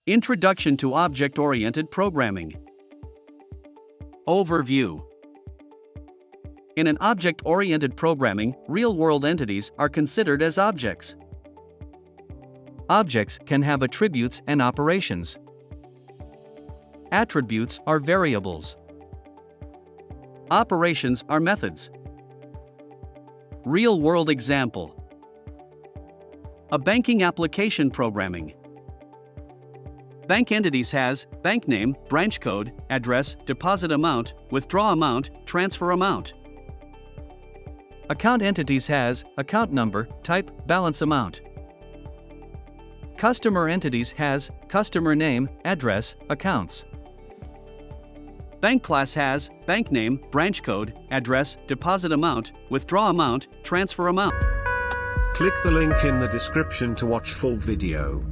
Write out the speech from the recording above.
Introduction to Object-Oriented Programming. Overview. In an object-oriented programming, real-world entities are considered as objects. Objects can have attributes and operations. Attributes are variables. Operations are methods. Real-world example. A banking application programming. Bank entities has bank name, branch code, address, deposit amount, withdraw amount, transfer amount. Account entities has account number, type, balance amount. Customer entities has customer name, address, accounts. Bank class has bank name, branch code, address, deposit amount, withdraw amount, transfer amount. Click the link in the description to watch full video.